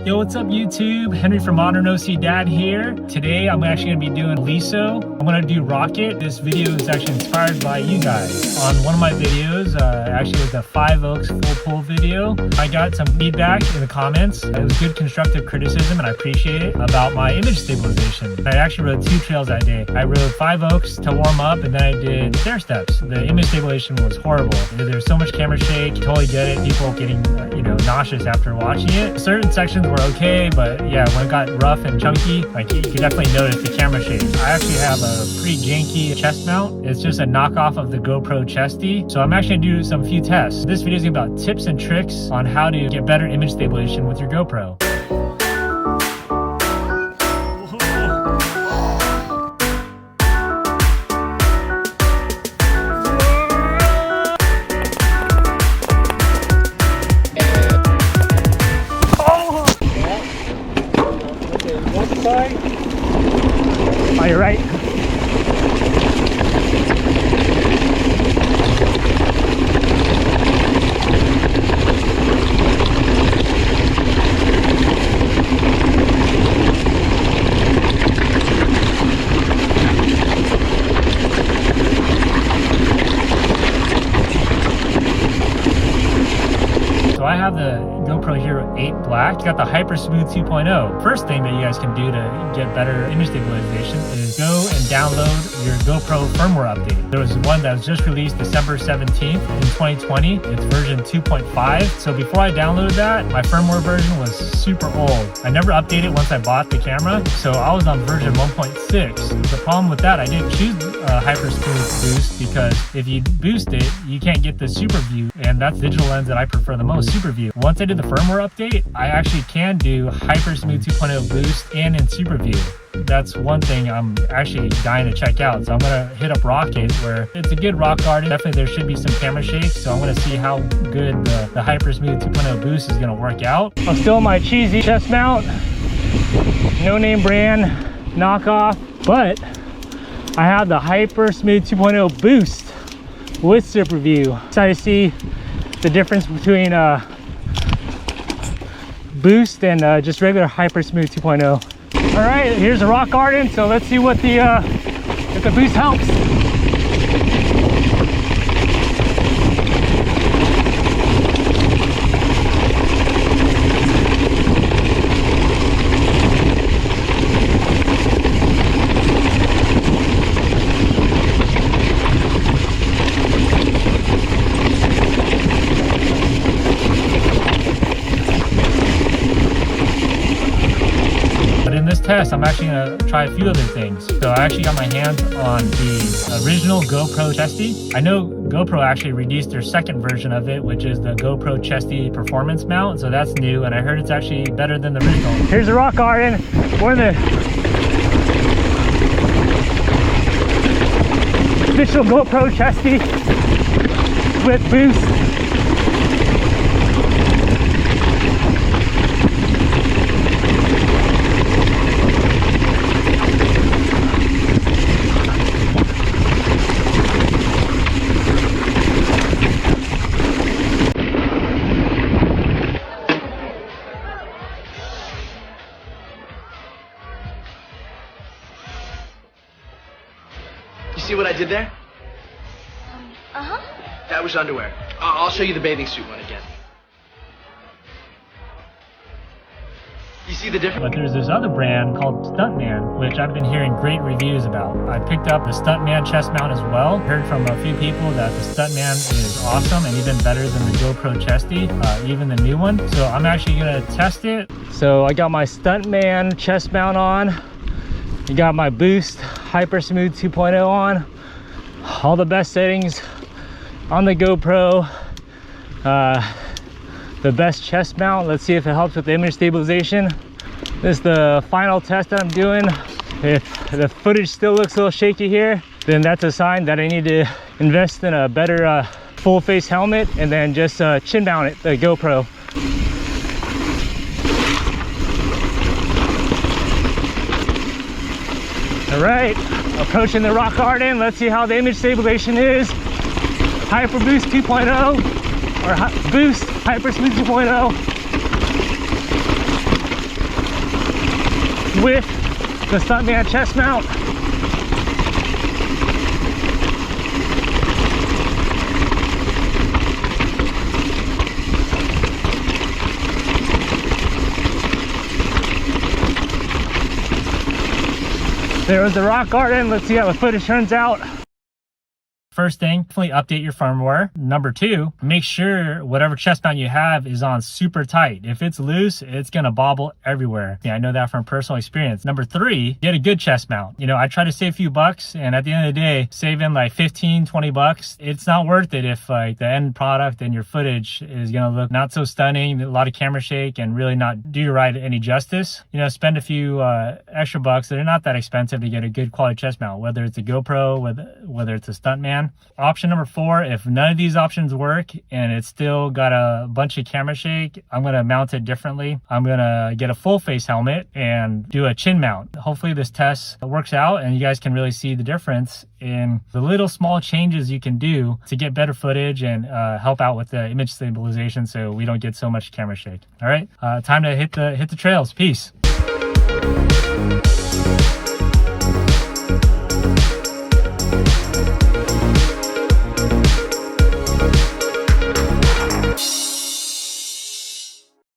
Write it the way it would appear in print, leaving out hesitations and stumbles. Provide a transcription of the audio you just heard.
Yo, what's up YouTube? Henry from Modern OC Dad here. Today I'm actually going to be doing Liso. I'm going to do Rocket. This video is actually inspired by you guys. On one of my videos, actually it was a 5 Oaks full pull video, I got some feedback in the comments. It was good constructive criticism and I appreciate it about my image stabilization. I actually rode 2 trails that day. I rode 5 Oaks to warm up and then I did stair steps. The image stabilization was horrible. There's so much camera shake, totally get it. People getting nauseous after watching it. Certain sections were okay, but yeah, when it got rough and chunky, like you could definitely notice the camera shake. I actually have a pretty janky chest mount. It's just a knockoff of the GoPro Chesty. So I'm actually gonna do some few tests. This video is about tips and tricks on how to get better image stabilization with your GoPro. On your right. So I have the GoPro Hero 8 Black. It's got the Hyper Smooth 2.0. First thing that you guys can do to get better image stabilization is go and download your GoPro firmware update. There was one that was just released December 17th in 2020. It's version 2.5. So before I downloaded that, my firmware version was super old. I never updated once I bought the camera, so I was on version 1.6. The problem with that, I didn't choose Hyper Smooth Boost because if you boost it, you can't get the Super View, and that's the digital lens that I prefer the most, Super View. Once I did the firmware update, I actually can do Hyper Smooth 2.0 Boost and in Super View. That's one thing I'm actually dying to check out. So I'm gonna hit up Rocket, where it's a good rock garden. Definitely there should be some camera shake. So I'm gonna see how good the Hyper Smooth 2.0 Boost is gonna work out. I'm still in my cheesy chest mount, no name brand, knockoff, but I have the Hyper Smooth 2.0 Boost with Super View. So you see the difference between Boost and just regular Hyper Smooth 2.0. All right, here's the rock garden. So let's see what if the Boost helps. Test, I'm actually going to try a few other things. So I actually got my hands on the original GoPro Chesty. I know GoPro actually released their second version of it, which is the GoPro Chesty Performance Mount. So that's new, and I heard it's actually better than the original. Here's the rock garden for the official GoPro Chesty with Boost. See what I did there? Uh-huh. That was underwear. I'll show you the bathing suit one again. You see the difference? But there's this other brand called Stuntman, which I've been hearing great reviews about. I picked up the Stuntman chest mount as well. Heard from a few people that the Stuntman is awesome and even better than the GoPro Chesty, even the new one. So I'm actually gonna test it. So I got my Stuntman chest mount on. You got my Boost Hyper Smooth 2.0 on. All the best settings on the GoPro. The best chest mount. Let's see if it helps with the image stabilization. This is the final test that I'm doing. If the footage still looks a little shaky here, then that's a sign that I need to invest in a better full face helmet and then just chin mount it, the GoPro. All right, approaching the rock garden. Let's see how the image stabilization is. Hyper Boost 2.0 or Boost Hyper Smooth 2.0. with the Stuntman chest mount. There was the rock garden. Let's see how the footage turns out. First thing, definitely update your firmware. Number two, make sure whatever chest mount you have is on super tight. If it's loose, it's gonna bobble everywhere. Yeah, I know that from personal experience. Number three, get a good chest mount. You know, I try to save a few bucks, and at the end of the day, saving like 15, 20 bucks, it's not worth it if like the end product and your footage is gonna look not so stunning, a lot of camera shake, and really not do your ride any justice. You know, spend a few extra bucks that are not that expensive to get a good quality chest mount, whether it's a GoPro, whether it's a Stuntman. Option number four, if none of these options work and it's still got a bunch of camera shake, I'm going to mount it differently. I'm going to get a full face helmet and do a chin mount. Hopefully this test works out and you guys can really see the difference in the little small changes you can do to get better footage and help out with the image stabilization so we don't get so much camera shake. All right, time to hit the trails. Peace.